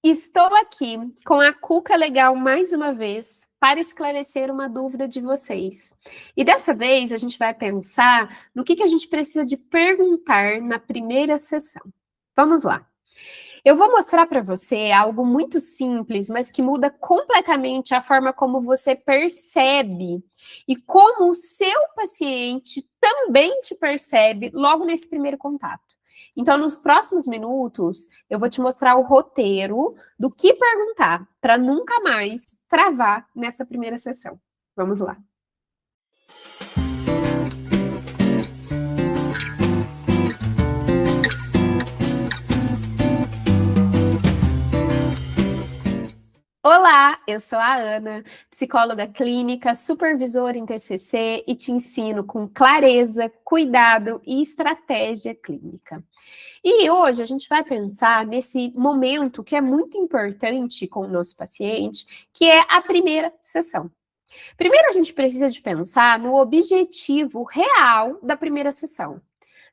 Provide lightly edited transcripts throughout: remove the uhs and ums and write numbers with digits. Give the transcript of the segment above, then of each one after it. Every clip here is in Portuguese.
Estou aqui com a Cuca Legal mais uma vez para esclarecer uma dúvida de vocês. E dessa vez a gente vai pensar no que a gente precisa de perguntar na primeira sessão. Vamos lá. Eu vou mostrar para você algo muito simples, mas que muda completamente a forma como você percebe e como o seu paciente também te percebe logo nesse primeiro contato. Então, nos próximos minutos, eu vou te mostrar o roteiro do que perguntar para nunca mais travar nessa primeira sessão. Vamos lá. Olá, eu sou a Ana, psicóloga clínica, supervisora em TCC e te ensino com clareza, cuidado e estratégia clínica. E hoje a gente vai pensar nesse momento que é muito importante com o nosso paciente, que é a primeira sessão. Primeiro a gente precisa de pensar no objetivo real da primeira sessão.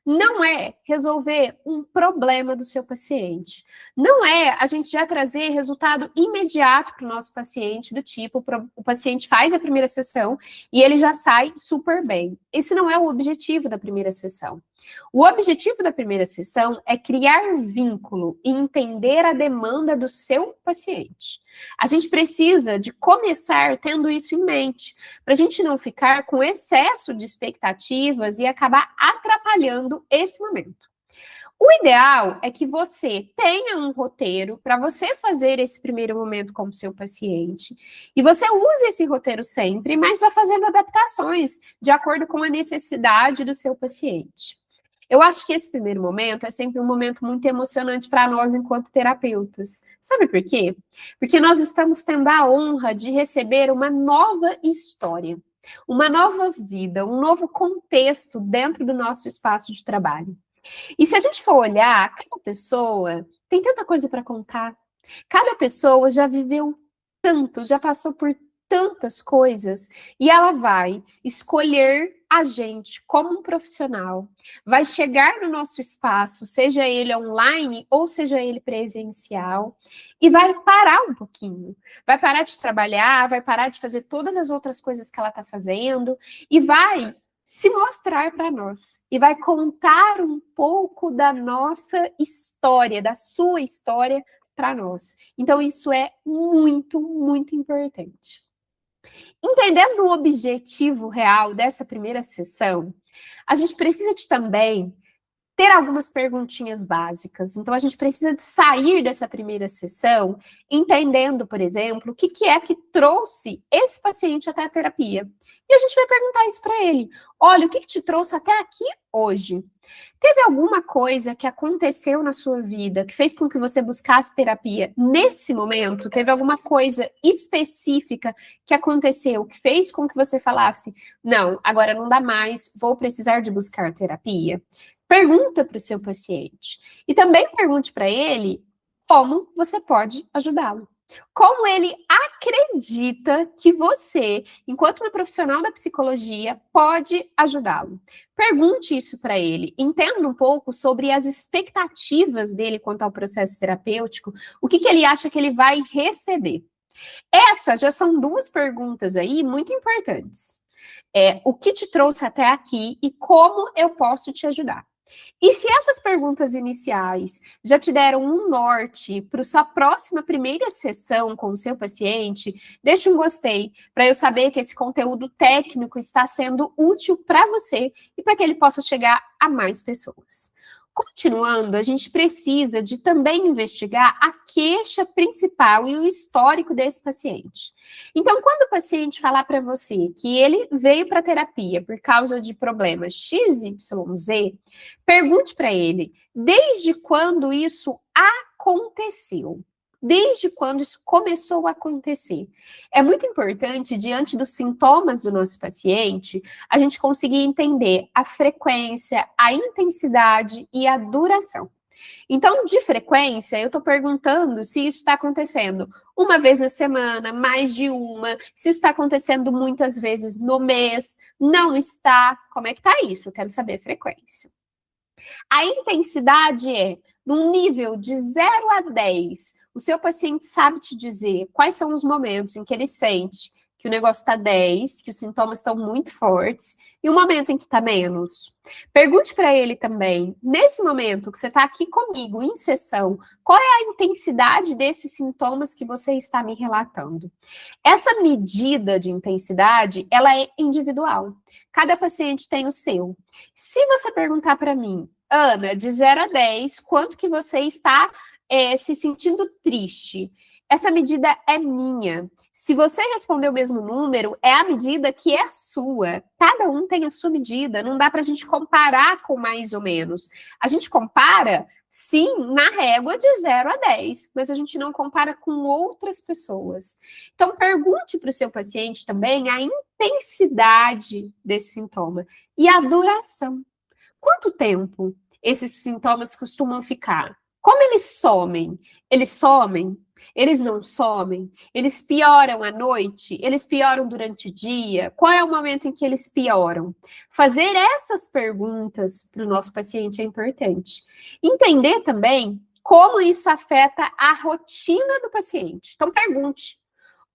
Não é resolver um problema do seu paciente. Não é a gente já trazer resultado imediato para o nosso paciente, do tipo, o paciente faz a primeira sessão e ele já sai super bem. Esse não é o objetivo da primeira sessão. O objetivo da primeira sessão é criar vínculo e entender a demanda do seu paciente. A gente precisa de começar tendo isso em mente, para a gente não ficar com excesso de expectativas e acabar atrapalhando esse momento. O ideal é que você tenha um roteiro para você fazer esse primeiro momento com o seu paciente e você use esse roteiro sempre, mas vá fazendo adaptações de acordo com a necessidade do seu paciente. Eu acho que esse primeiro momento é sempre um momento muito emocionante para nós enquanto terapeutas. Sabe por quê? Porque nós estamos tendo a honra de receber uma nova história, uma nova vida, um novo contexto dentro do nosso espaço de trabalho. E se a gente for olhar, cada pessoa tem tanta coisa para contar. Cada pessoa já viveu tanto, já passou por tantas coisas, e ela vai escolher a gente como um profissional, vai chegar no nosso espaço, seja ele online ou seja ele presencial, e vai parar um pouquinho, vai parar de trabalhar, vai parar de fazer todas as outras coisas que ela está fazendo, e vai se mostrar para nós, e vai contar um pouco da nossa história, da sua história, para nós. Então, isso é muito, muito importante. Entendendo o objetivo real dessa primeira sessão, a gente precisa de também ter algumas perguntinhas básicas. Então, a gente precisa de sair dessa primeira sessão entendendo, por exemplo, o que é que trouxe esse paciente até a terapia. E a gente vai perguntar isso para ele. Olha, o que te trouxe até aqui hoje? Teve alguma coisa que aconteceu na sua vida que fez com que você buscasse terapia nesse momento? Teve alguma coisa específica que aconteceu que fez com que você falasse, não, agora não dá mais, vou precisar de buscar terapia? Pergunta para o seu paciente. E também pergunte para ele como você pode ajudá-lo. Como ele acredita que você, enquanto uma profissional da psicologia, pode ajudá-lo. Pergunte isso para ele. Entenda um pouco sobre as expectativas dele quanto ao processo terapêutico, o que ele acha que ele vai receber. Essas já são duas perguntas aí muito importantes. O que te trouxe até aqui e como eu posso te ajudar? E se essas perguntas iniciais já te deram um norte para sua próxima primeira sessão com o seu paciente, deixa um gostei para eu saber que esse conteúdo técnico está sendo útil para você e para que ele possa chegar a mais pessoas. Continuando, a gente precisa de também investigar a queixa principal e o histórico desse paciente. Então, quando o paciente falar para você que ele veio para a terapia por causa de problemas XYZ, pergunte para ele, desde quando isso aconteceu? Desde quando isso começou a acontecer? É muito importante, diante dos sintomas do nosso paciente, a gente conseguir entender a frequência, a intensidade e a duração. Então, de frequência, eu estou perguntando se isso está acontecendo uma vez na semana, mais de uma, se isso está acontecendo muitas vezes no mês, não está, como é que está isso? Eu quero saber a frequência. A intensidade é, num nível de 0 a 10, O seu paciente sabe te dizer quais são os momentos em que ele sente que o negócio está 10, que os sintomas estão muito fortes, e o momento em que está menos. Pergunte para ele também, nesse momento que você está aqui comigo, em sessão, qual é a intensidade desses sintomas que você está me relatando? Essa medida de intensidade, ela é individual. Cada paciente tem o seu. Se você perguntar para mim, Ana, de 0 a 10, quanto que você está se sentindo triste? Essa medida é minha. Se você responder o mesmo número, é a medida que é sua. Cada um tem a sua medida. Não dá para a gente comparar com mais ou menos. A gente compara, sim, na régua de 0 a 10, mas a gente não compara com outras pessoas. Então, pergunte para o seu paciente também a intensidade desse sintoma e a duração. Quanto tempo esses sintomas costumam ficar? Como eles somem? Eles somem? Eles não somem? Eles pioram à noite? Eles pioram durante o dia? Qual é o momento em que eles pioram? Fazer essas perguntas para o nosso paciente é importante. Entender também como isso afeta a rotina do paciente. Então, pergunte.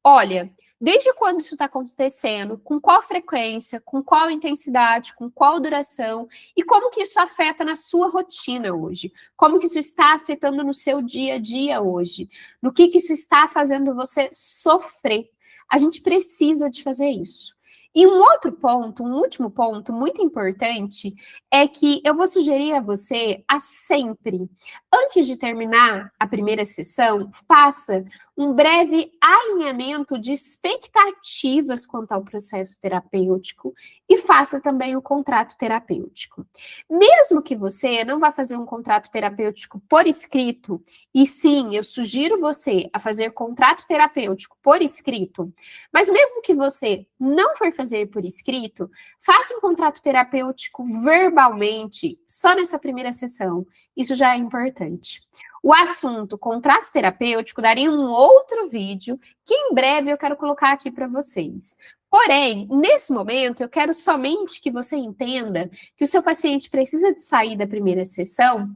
Olha, desde quando isso está acontecendo? Com qual frequência? Com qual intensidade? Com qual duração? E como que isso afeta na sua rotina hoje? Como que isso está afetando no seu dia a dia hoje? No que isso está fazendo você sofrer? A gente precisa de fazer isso. E um outro ponto, um último ponto muito importante é que eu vou sugerir a você a sempre, antes de terminar a primeira sessão, faça um breve alinhamento de expectativas quanto ao processo terapêutico e faça também o contrato terapêutico. Mesmo que você não vá fazer um contrato terapêutico por escrito, e sim, eu sugiro você a fazer contrato terapêutico por escrito, mas mesmo que você não for fazer por escrito, faça um contrato terapêutico verbalmente, só nessa primeira sessão. Isso já é importante. O assunto contrato terapêutico daria um outro vídeo que em breve eu quero colocar aqui para vocês. Porém, nesse momento, eu quero somente que você entenda que o seu paciente precisa de sair da primeira sessão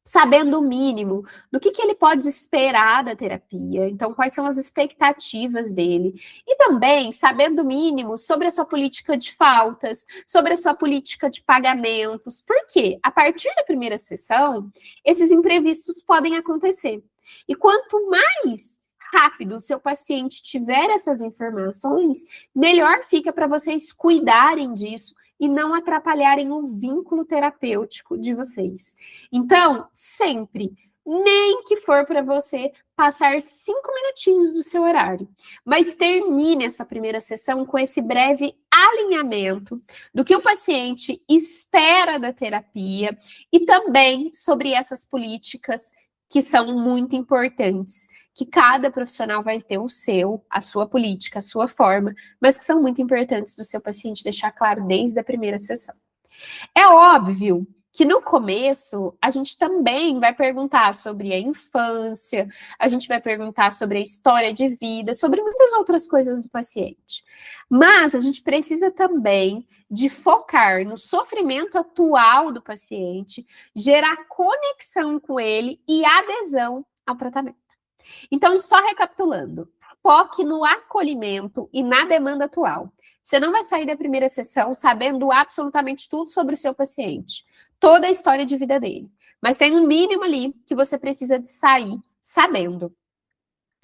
sabendo o mínimo do que ele pode esperar da terapia, então quais são as expectativas dele, e também sabendo o mínimo sobre a sua política de faltas, sobre a sua política de pagamentos, porque a partir da primeira sessão, esses imprevistos podem acontecer. E quanto mais rápido o seu paciente tiver essas informações, melhor fica para vocês cuidarem disso e não atrapalharem o vínculo terapêutico de vocês. Então, sempre, nem que for para você passar 5 minutinhos do seu horário, mas termine essa primeira sessão com esse breve alinhamento do que o paciente espera da terapia e também sobre essas políticas que são muito importantes, que cada profissional vai ter o seu, a sua política, a sua forma, mas que são muito importantes do seu paciente deixar claro desde a primeira sessão. É óbvio que no começo a gente também vai perguntar sobre a infância, a gente vai perguntar sobre a história de vida, sobre muitas outras coisas do paciente. Mas a gente precisa também de focar no sofrimento atual do paciente, gerar conexão com ele e adesão ao tratamento. Então, só recapitulando, foque no acolhimento e na demanda atual. Você não vai sair da primeira sessão sabendo absolutamente tudo sobre o seu paciente, toda a história de vida dele. Mas tem um mínimo ali que você precisa de sair sabendo.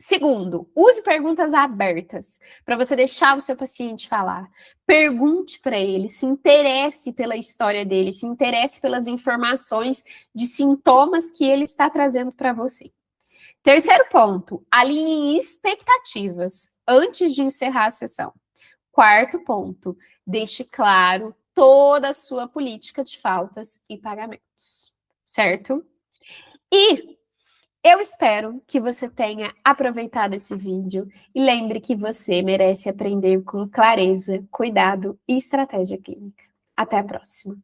Segundo, use perguntas abertas para você deixar o seu paciente falar. Pergunte para ele, se interesse pela história dele, se interesse pelas informações de sintomas que ele está trazendo para você. Terceiro ponto, alinhe expectativas antes de encerrar a sessão. Quarto ponto, deixe claro toda a sua política de faltas e pagamentos, certo? E eu espero que você tenha aproveitado esse vídeo e lembre que você merece aprender com clareza, cuidado e estratégia clínica. Até a próxima!